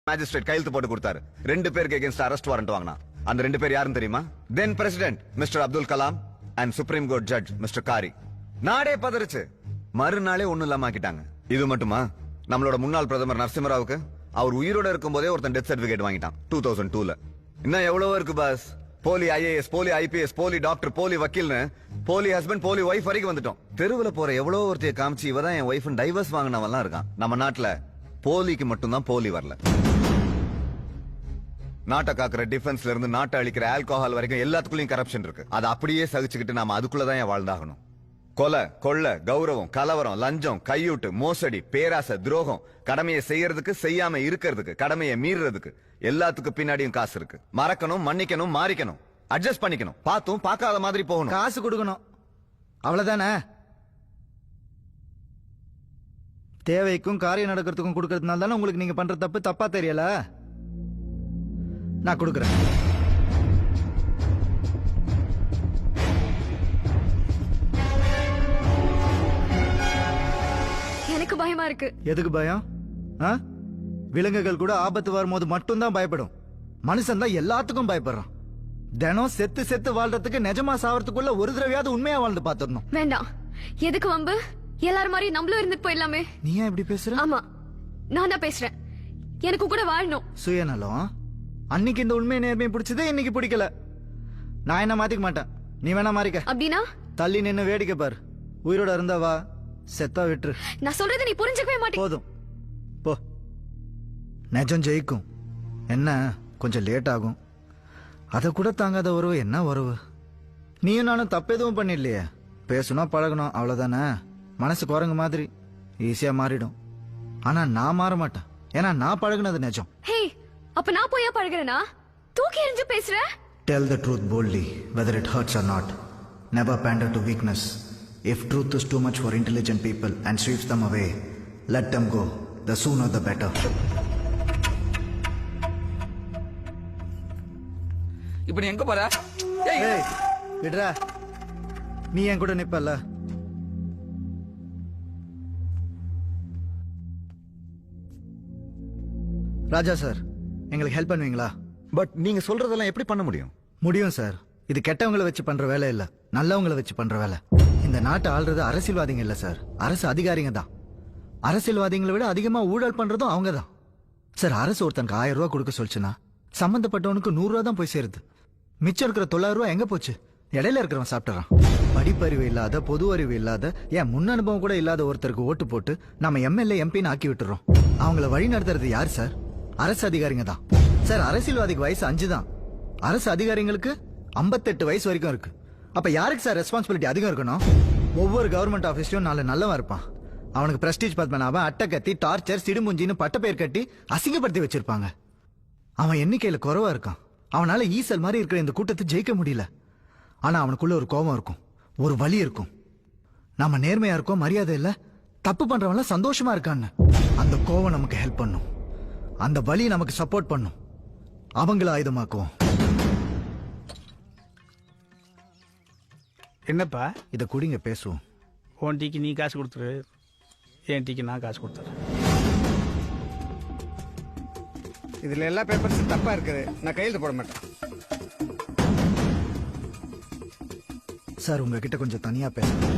Magistrate கையெழுத்து போட்டு கொடுத்தாரு. 2 பேருக்கு அகைன்ஸ்ட் அரெஸ்ட் வாரண்ட் வாங்கினா. அந்த 2 பேர் யாருன்னு தெரியுமா? Then president mister Abdul Kalam and supreme court judge mister காரி. நாடே பதறிச்சு. மறுநாளே ஒண்ணும் இல்லாம ஆக்கிட்டாங்க. இது மட்டுமா, நம்மளோட முன்னாள் பிரதமர் நரசிம்மராவுக்கு அவர் உயிரோட இருக்கும் போதே ஒருத்தன் டெத் சர்டிபிகேட் வாங்கிட்டான் 2002ல. இன்னும் எவ்வளவோ இருக்கு பாஸ். போலி ஐஏஎஸ், போலி ஐபிஎஸ், போலி டாக்டர், போலி வக்கீல்னு போலி ஹஸ்பண்ட், போலி ஒய்ஃப் வரைக்கும் வந்துட்டோம். தெருவுல போற எவ்வளவு ஒருத்தைய காமிச்சு இவதான் என் ஒய்ஃப் டைவர்ஸ் வாங்கினவெல்லாம் இருக்கான். நம்ம நாட்டுல போலிக்கு மட்டும்தான் போலி வரல. நாட்டை காக்குற டிஃபென்ஸ்ல இருந்து நாட்டை அழிக்கிற ஆல்கோஹால் வரைக்கும் எல்லாத்துக்குள்ளயும் கரப்ஷன் இருக்கு. அதை அப்படியே சகிச்சுக்கிட்டு நாம அதுக்குள்ளதான் வாழ்ந்தாகணும். கொலை, கொள்ள, கௌரவம், கலவரம், லஞ்சம், கையூட்டு, மோசடி, பேராசை, துரோகம், கடமையை செய்யறதுக்கு, செய்யாம இருக்கிறதுக்கு, கடமையை மீறதுக்கு எல்லாத்துக்கு பின்னாடியும் காசு இருக்கு. மறக்கணும், மன்னிக்கணும், மாறிக்கணும், அட்ஜஸ்ட் பண்ணிக்கணும், பார்த்தும் பார்க்காத மாதிரி போகணும். காசு கொடுக்கணும், அவ்வளவுதானே. தேவைக்கும் காரியம் நடக்கிறதுக்கும் கொடுக்கறதுனால தானே உங்களுக்கு நீங்க பண்ற தப்பு தப்பா தெரியல. நான் கொடுக்கறேன். எனக்கு பயமா இருக்கு. எதுக்கு பயம்? விலங்குகள் கூட ஆபத்து வரும்போது மட்டும்தான் பயப்படும். மனுஷன் தான் எல்லாத்துக்கும் பயப்படுறான். தினம் செத்து செத்து வாழ்றதுக்கு, நிஜமா சாவறதுக்குள்ள ஒரு தடவையாவது உண்மையா வாழ்ந்து பாத்துடணும். வேண்டாம், எதுக்கு வம்பு? எல்லாரும் மாதிரி நம்மளும் இருந்துட்டு போயிடலாமே. நீ ஏன் இப்படி பேசுற? ஆமா, நான் தான் பேசுறேன். எனக்கு கூட வாழணும். சுயநலம். அன்னைக்கு இந்த உண்மை நேர்மையை பிடிச்சது, இன்னைக்கு பிடிக்கல. நான் என்ன மாத்திக்க மாட்டேன், நீ வேணா மாறிக்க. அப்படின்னா தள்ளி நின்னு வேடிக்கை பாரு. உயிரோட இருந்தா வா, செத்தா விட்டுரு. நான் சொல்றதை நீ புரிஞ்சுக்கவே மாட்டே. போதும் போ. நிஜம் ஜெயிக்கும். என்ன கொஞ்சம் லேட் ஆகும். அத கூட தாங்காத உறவு என்ன உறவு? நீயும் நானும் தப்பு எதுவும் பண்ணிடலையே. பேசணும், பழகணும், அவ்வளவுதானே. மனசு குரங்கு மாதிரி ஈஸியா மாறிடும். ஆனா நான் மாற மாட்டேன். ஏன்னா நான் பழகுனது நிஜம். ஹே, அப்ப நான் போய் பழகுறேனா? தூக்கி எறிஞ்சு பேசுற. Tell the truth boldly, whether it hurts or not. Never pander to weakness. If truth is too much for intelligent people and sweeps them away, let them go. The sooner the better. இப்ப நீ எங்க போற? ஏய் விடுடா. நீ என் கூட நிப்பல்ல. ராஜா sir, எங்களுக்கு help பண்ணுவீங்களா? பட் நீங்க சொல்றதெல்லாம் எப்படி பண்ண முடியும்? முடியும் சார். இது கெட்டவங்களை வச்சு பண்ற வேலை இல்ல, நல்லவங்களை வச்சு பண்ற வேலை. இந்த நாட்டை ஆள்றது அரசியல்வாதிங்க இல்ல சார், அரசு அதிகாரிங்க தான். அரசியல்வாதிகளை விட அதிகமா ஊழல் பண்றதும் அவங்க தான் சார். அரசு ஒருத்தனுக்கு 1000 ரூபாய் கொடுக்க சொல்லுச்சுன்னா சம்பந்தப்பட்டவனுக்கு 100 ரூபா தான் போய் சேருது. மிச்சம் இருக்கிற 900 ரூபாய் எங்க போச்சு? இடையில இருக்கிறவன் சாப்பிட்டுறான். படிப்பறிவு இல்லாத, பொது அறிவு இல்லாத, ஏன் முன் அனுபவம் கூட இல்லாத ஒருத்தருக்கு ஓட்டு போட்டு நம்ம எம்எல்ஏ எம்பின்னு ஆக்கி விட்டுறோம். அவங்கள வழி நடத்துறது யார் சார்? அரசு அதிகாரிங்க தான் சார். அரசியல்வாதிக்கு வயசு 5 தான். அரசு அதிகாரிங்களுக்கு 58 வயசு வரைக்கும் இருக்கு. அப்ப யாருக்கு சார் ரெஸ்பான்சிபிலிட்டி அதிகம் இருக்கணும்? ஒவ்வொரு கவர்மெண்ட் ஆபீஸ்லயும் நல்லவன் இருப்பான். அவனுக்கு பிரஸ்டீஜ் பத்மநாபன், அட்டை கத்தி, டார்ச்சர், சிடுமுஞ்சின்னு பட்ட பேர் கட்டி அசிங்கப்படுத்தி வச்சிருப்பாங்க. அவன் எண்ணிக்கையில குறைவா இருக்கான். அவனால ஈசல் மாதிரி இருக்கிற இந்த கூட்டத்தை ஜெயிக்க முடியல. ஆனா அவனுக்குள்ள ஒரு கோபம் இருக்கும், ஒரு வலி இருக்கும். நாம நேர்மையா இருக்கோம், மரியாதை இல்ல, தப்பு பண்றவன்ல சந்தோஷமா இருக்கான்னு. அந்த கோபம் நமக்கு ஹெல்ப் பண்ணும், அந்த வலி நமக்கு சப்போர்ட் பண்ணும். அவங்கள ஆயுதமாக்குவோம். என்னப்பா இத குடிங்க, பேசுவோம். உன் டீக்கு நீ காசு கொடுத்துரு, என் டீக்கு நான் காசு கொடுத்துறேன். இதுல எல்லா பேப்பர்ஸும் தப்பா இருக்குது, நான் கையெழுத்து போட மாட்டேன். சார் உங்ககிட்ட கொஞ்சம் தனியா பேசணும்.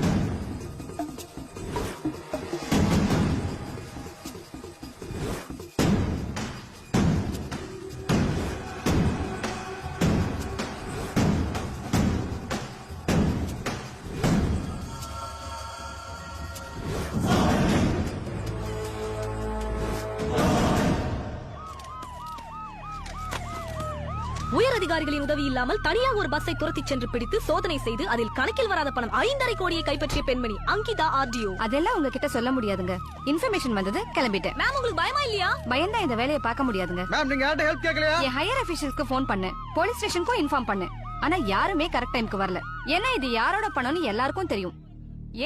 உயர் அதிகாரிகளின் உதவி இல்லாமல் தனியாக ஒரு பஸ்ஸை துரத்தி சென்று பிடித்து சோதனை செய்து அதில் கணக்கில் வராத பணம் 5.5 கோடியை கைப்பற்றிய பெண்மணி அங்கிதா ஆர்டிஓ. அதெல்லாம் உங்ககிட்ட சொல்ல முடியாதுங்க. இன்ஃபர்மேஷன் வந்தது, கிளம்பிட்டேன். மேம் உங்களுக்கு பயமா இல்லையா? பயந்தா இந்த வேலையை பார்க்க முடியாதுங்க. மேம் நீங்க யார்ட்ட ஹெல்ப் கேட்கலையா? என் ஹையர் அபிஷியல்ஸ்க்கு ஃபோன் பண்ணேன், போலீஸ் ஸ்டேஷனுக்கும் இன்ஃபார்ம் பண்ணேன். ஆனா யாருமே கரெக்ட் டைம்க்கு வரல. ஏன்னா இது யாரோட பணம்னு எல்லாருக்கும் தெரியும்.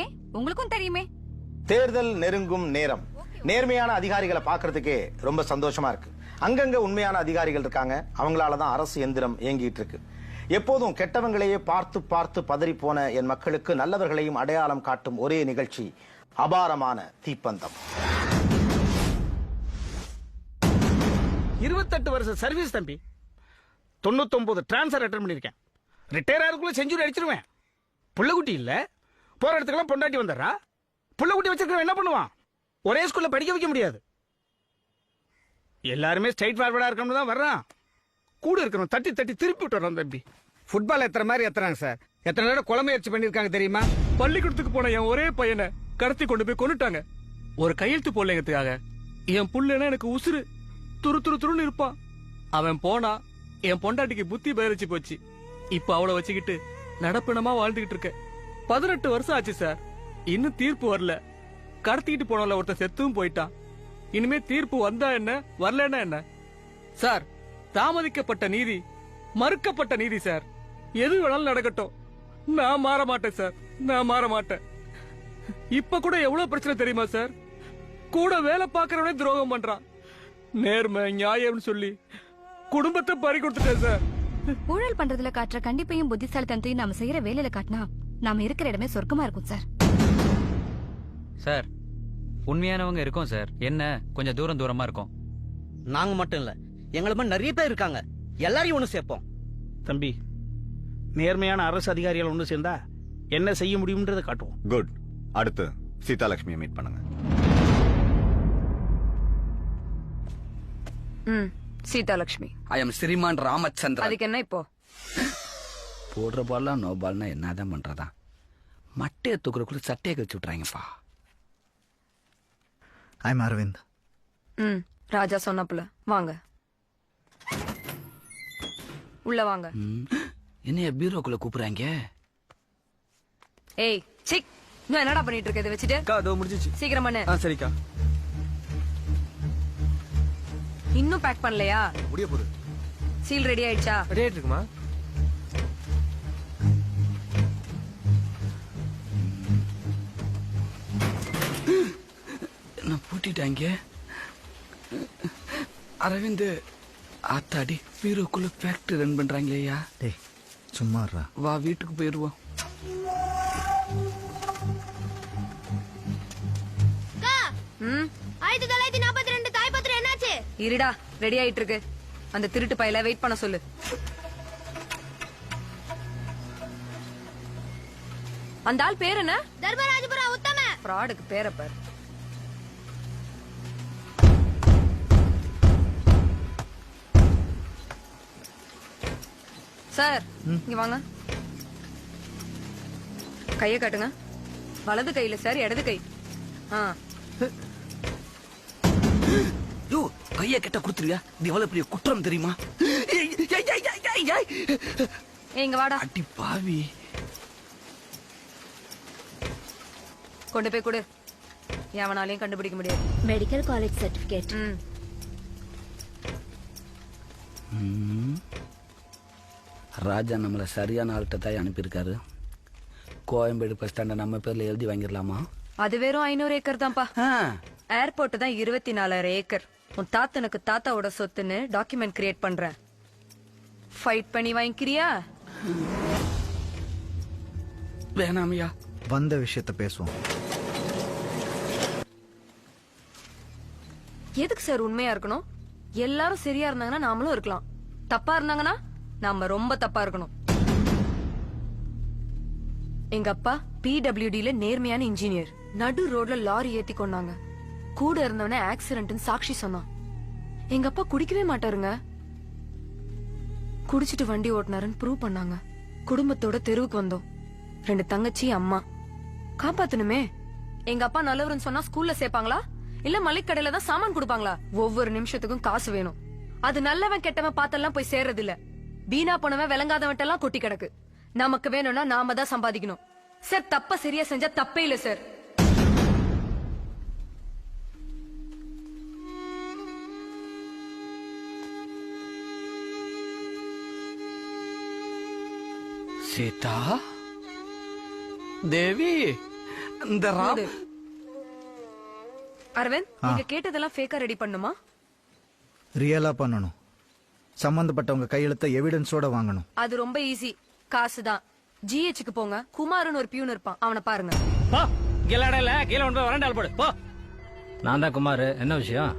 ஏன் உங்களுக்கும் தெரியுமே. தேர்தல் நெருங்கும் நேரம். நேர்மையான அதிகாரிகளை பாக்குறதுக்கே ரொம்ப சந்தோஷமா இருக்கு. அங்கங்க உண்மையான அதிகாரிகள் இருக்காங்க. அவங்களாலதான் அரசு எந்திரம் இயங்கிட்டு இருக்கு. எப்போதும் கெட்டவங்களையே பார்த்து பார்த்து பதறி போன என் மக்களுக்கு நல்லவர்களையும் அடையாளம் காட்டும் ஒரே நிகழ்ச்சி அபாரமான தீப்பந்தம். 28 வருஷம் சர்வீஸ் தம்பி. 99 டிரான்ஸ்ஃபர் அட்டன் பண்ணியிருக்கேன். ரிட்டையர் ஆகிறதுக்குள்ள செஞ்சுரி அடிச்சிருவேன். புள்ளக்குட்டி இல்ல, போற இடத்துக்குலாம் பொண்டாட்டி வந்துடுறா. புள்ளக்குட்டி வச்சிருக்கவன் என்ன பண்ணுவான்? ஒரே ஸ்கூல்ல படிக்க வைக்க முடியாது. எல்லாருமே ஸ்ட்ரைட் ஃபார்வர்டா இருக்கணும்னு தான் வர்றான். கூட இருக்கணும் தட்டி தட்டி திருப்பி விட்டுறோம் தம்பி. ஃபுட்பால் எத்தனை மாதிரி எத்துறாங்க சார். எத்தனை தடவை கொலை முயற்சி பண்ணிருக்காங்க தெரியுமா? பள்ளிக்கூடத்துக்கு போன என் ஒரே பையனை கடத்தி கொண்டு போய் கொன்னுட்டாங்க. ஒரு கையெழுத்து போடலங்கிறதுக்காக. என் புள்ளனா எனக்கு உசுறு. துரு துரு துருன்னு இருப்பான். அவன் போனா என் பொண்டாட்டிக்கு புத்தி பயிற்சி போச்சு. இப்ப அவளை வச்சுக்கிட்டு நடப்பினமா வாழ்ந்துகிட்டு இருக்க. 18 வருஷம் ஆச்சு சார். இன்னும் தீர்ப்பு வரல. கடத்திக்கிட்டு போனவள ஒருத்தன் செத்தும் போயிட்டான். இனிமே தீர்ப்பு வந்தா என்ன, வரலன்னா என்ன சார்? தாமதிக்கப்பட்ட நீதி, மறுக்கப்பட்ட நீதி சார். எது வேணாலும் நடக்கட்டும், நான் மாற மாட்டேன் சார். நான் மாற மாட்டேன். இப்ப கூட எவ்வளவு பிரச்சனை தெரியுமா சார்? கூட வேலை பார்க்கறவனே துரோகம் பண்றான். நேர்மை நியாயம்னு சொல்லி குடும்பத்தை பறி கொடுத்துட்டேன் சார். ஊழல் பண்றதுல காட்டுற கண்டிப்பையும் புத்திசாலித்தனத்தையும் நாம செய்யற வேலையில காட்டினா நாம இருக்கிற இடமே சொர்க்கமா இருக்கும் சார். சார், உண்மையானவங்க இருக்கோம் சார். என்ன கொஞ்சம் தூரமா இருக்கும். நாங்க மட்டும் இல்ல, எங்களை மாதிரி நிறைய பேர் இருக்காங்க. எல்லாரையும் ஒண்ணு சேர்ப்போம். தம்பி, நேர்மையான அரசு அதிகாரிகள் ஒன்று சேர்ந்தா என்ன செய்ய முடியும்ன்றதை காட்டுவோம். குட். அடுத்து சீதாலட்சுமியை மீட் பண்ணுங்க. சீதாலட்சுமி. ஐ எம் ஸ்ரீமான் ராமச்சந்திரன். அதுக்கு என்ன இப்போ? போடுற பால்லாம் நோ பால்னா என்னதான் பண்றதா? மட்டையை தூக்குறக்குள்ள சட்டையை கழிச்சு விட்டுறாங்கப்பா. ஐம் அரவிந்த். ராஜா சொன்னப்புல வாங்க, உள்ள வாங்க. என்னைய பீரோக்குள்ள கூப்பிடுறாங்க. ஏய் சிக், இன்னும் என்னடா பண்ணிட்டு இருக்க? இதை வச்சுட்டு அக்கா அதோ முடிஞ்சிச்சு. சீக்கிரம் பண்ணு. சரிக்கா. இன்னும் பேக் பண்ணலையா? முடிய போகுது. சீல் ரெடி ஆயிடுச்சா? ரெடி ஆயிட்டு இருக்குமா? என்ன பூட்டிட்டாங்க? அரவிந்த், ஆத்தாடி பீரோக்குள்ள ஃபேக்டரி ரன் பண்றாங்களே ஐயா. டேய் சும்மா இருடா. வா வீட்டுக்கு போயிருவோம். ம் 1942 தாய்பத்திரம் என்னாச்சு? இருடா, ரெடி ஆயிட்டு இருக்கு. அந்த திருட்டு பையல வெயிட் பண்ண சொல்லு. அந்த ஆள் பேர் என்ன? தர்மராஜபுரம் உத்தம. ஃப்ராடுக்கு பேர பாரு. சார் இங்க வாங்க. கைய காட்டுங்க. வலது கையில சார், இடது கை. யோ, கைய கெட்ட கொடுத்துருங்க. இது எவ்வளவு பெரிய குற்றம் தெரியுமா? இங்க வாடா. அடி பாவி. கொண்டு போய் கொடு. எவனாலையும் கண்டுபிடிக்க முடியாது. Medical college certificate. ராஜா நம்மள சரியான ஆள்கிட்ட தான் அனுப்பியிருக்காரு. கோயம்பேடு பஸ் ஸ்டாண்ட நம்ம பேர்ல எழுதி வாங்கிடலாமா? அது வெறும் 500 ஏக்கர் தான்ப்பா. ஏர்போர்ட் தான் 24,000 ஏக்கர். உன் தாத்தனுக்கு தாத்தாவோட சொத்துன்னு டாக்குமெண்ட் கிரியேட் பண்றேன். ஃபைட் பண்ணி வாங்கிக்கிறியா? வேணாமையா. வந்த விஷயத்த பேசுவோம். எதுக்கு சார் உண்மையா இருக்கணும்? எல்லாரும் சரியா இருந்தாங்கன்னா நாமளும் இருக்கலாம். தப்பா இருந்தாங்கன்னா நாம ரொம்ப தப்பா இருக்கணும். எங்க அப்பா PWDல நேர்மையான இன்ஜினியர். நடு ரோட்ல லாரி ஏத்தி கொண்டாங்க. கூட இருந்தவன ஆக்சிடென்ட்னு சாட்சி சொன்னான். எங்க அப்பா குடிக்கவே மாட்டாருங்க. குடிச்சிட்டு வண்டி ஓட்டினாருன்னு ப்ரூவ் பண்ணாங்க. குடும்பத்தோட தெருவுக்கு வந்தோம். 2 தங்கச்சி, அம்மா. காப்பாத்தணுமே. எங்க அப்பா நல்லவருன்னு சொன்னா ஸ்கூல்ல சேர்ப்பாங்களா இல்ல மளிகை தான் சாமான் கொடுப்பாங்களா? ஒவ்வொரு நிமிஷத்துக்கும் காசு வேணும். அது நல்லவன் கெட்டவன் பார்த்தெல்லாம் போய் சேர்றது இல்ல. வீணா போனவன் விளங்காதவன் எல்லாம் கொட்டி கிடக்கு. நமக்கு வேணும்னா நாம தான் சம்பாதிக்கணும். சார், தப்ப சரியா செஞ்சா தப்பே இல்ல சார். சீதா தேவி, இந்த அரவிந்த், நீங்க கேட்டதெல்லாம் ஃபேக்கா ரெடி பண்ணுமா? ரியலா பண்ணணும். சம்பந்தப்பட்டவங்க கையெழுத்த எவிடன்ஸோட வாங்கணும். அது ரொம்ப ஈஸி. காசுதான். GHக்கு போங்க. குமார்னு ஒரு பியூன் இருப்பான், அவனை பாருங்க. போ, கிளாடல கீழே ஒன்று வரண்டால் போடு. போ. நான் தான் குமார். என்ன விஷயம்?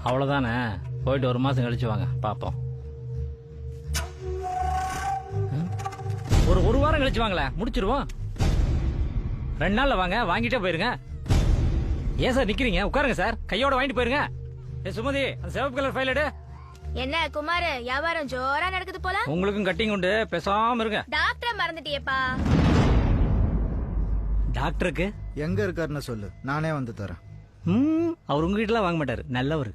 அவ்வளவுதானே, போயிட்டு ஒரு மாசம் கழிச்சு வாங்க பாப்போம். ஒரு வாரம் கழிச்சு வாங்களேன், முடிச்சிருவோம். 2 நாள்ல வாங்க, வாங்கிட்டே போயிருங்க. ஏன் சார் நிக்கிறீங்க? உட்காருங்க சார், கையோட வாங்கிட்டு போயிருங்க. சுமதி, அந்த சிவப்பு கலர் ஃபைல் எடு. என்ன குமார், வியாபாரம் ஜோரா நடக்குது போல. உங்களுக்கும் கட்டிங் உண்டு, பேசாம இருங்க. டாக்டர் மறந்துட்டியேப்பா. டாக்டருக்கு எங்க இருக்காருன்னு சொல்லு, நானே வந்து தரேன். அவர் உங்க வீட்டுல வாங்க மாட்டாரு, நல்லவர்.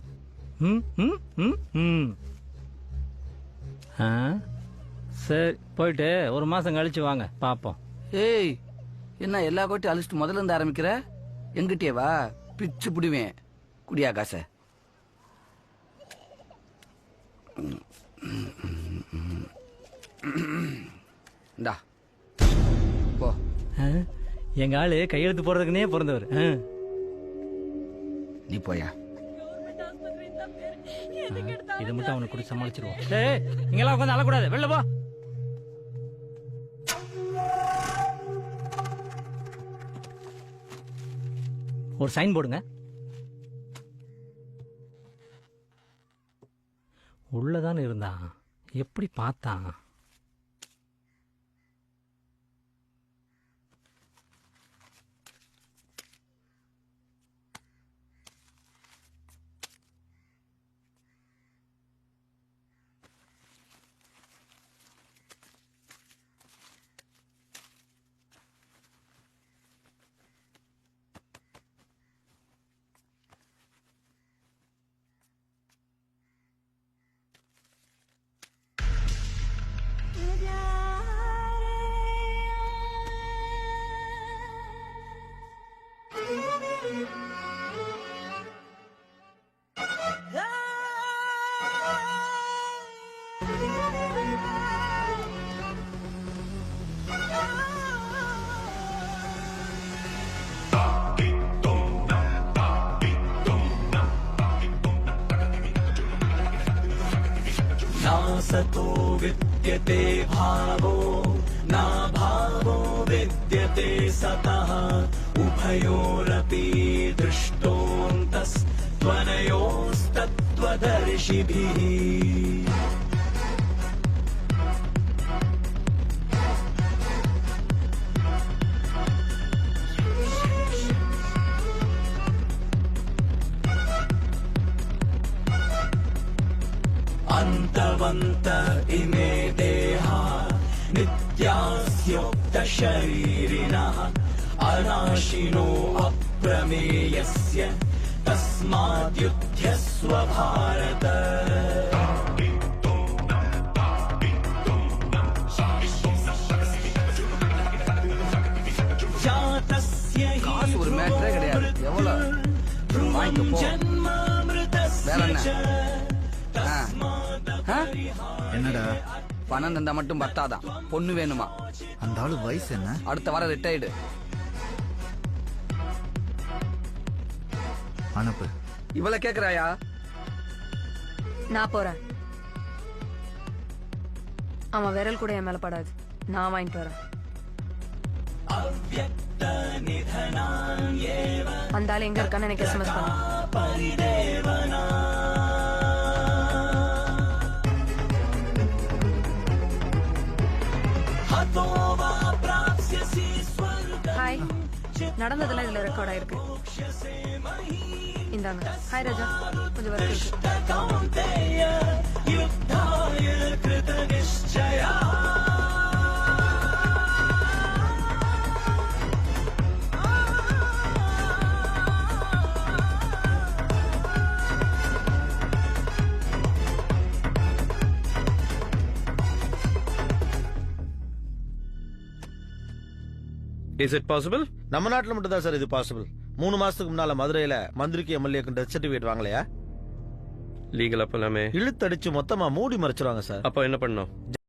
சரி, போயிட்டு ஒரு மாசம் கழிச்சு வாங்க பாப்போம். ஏய், என்ன எல்லா கோட்டையும் அழிச்சிட்டு முதல்ல இருந்து ஆரம்பிக்கிற? எங்கிட்டே வா, பிச்சு புடுவேன். குடியா காசை. இந்தா போ. எங்க ஆளு கையெழுத்து போடுறதுக்குனே பிறந்தவர். நீ போயா. இதை மட்டும் அவனுக்கு கூட சமாளிச்சிருவோம். இங்கெல்லாம் உட்காந்து அழக்கூடாது, வெளில போ. ஒரு சைன் போடுங்க. உள்ளதானே இருந்தான், எப்படி பார்த்தான்? सतो विद्यते भावो न भावो विद्यते सतः उभयोरपि दृष्टोऽन्तस्त्वनयोस्तत्त्वदर्शिभिः अन्तवन्त इमे देहा नित्यास्योक्तशरीरिणः अनाशिनो अप्रमेयस्य तस्माद्युध्यस्व भारत जातस्य காசு ஒரு மேட்டரே கிடையாது. எவ்வளவு வாங்கிட்டு போ. வேற என்ன? என்னடா பணம் தந்தா மட்டும் பத்தாதான், பொண்ணு வேணுமா? அந்த ஆளு வயசு என்ன? அடுத்த வாரம் ரிட்டையர்டு. அனுப்பு. இவளை கேக்குறாயா? நான் போறேன். அவன் விரல் கூட என் மேல படாது, நான் வாங்கிட்டு வரேன். அந்த ஆள் எங்க இருக்கான்னு எனக்கு எஸ்எம்எஸ் பண்ணு. ஹாய், நடந்ததெல்லாம் இதுல ரெக்கார்ட் ஆயிருக்கு. இந்தாங்க. ஹாய் ராஜா, கொஞ்சம் work இருக்கு. Is it possible? நம்ம நாட்டுல மட்டும் தான் சார் இது பாசிபிள். 3 மாசத்துக்கு முன்னால மதுரையில மந்திரிக்கு எம்எல்ஏக்கு டெத் சர்டிபிகேட் வாங்கலையா? லீகல் அப்ப எல்லாமே இழுத்தடிச்சு மொத்தமா மூடி மறைச்சிருவாங்க சார். அப்ப என்ன பண்ணோம்?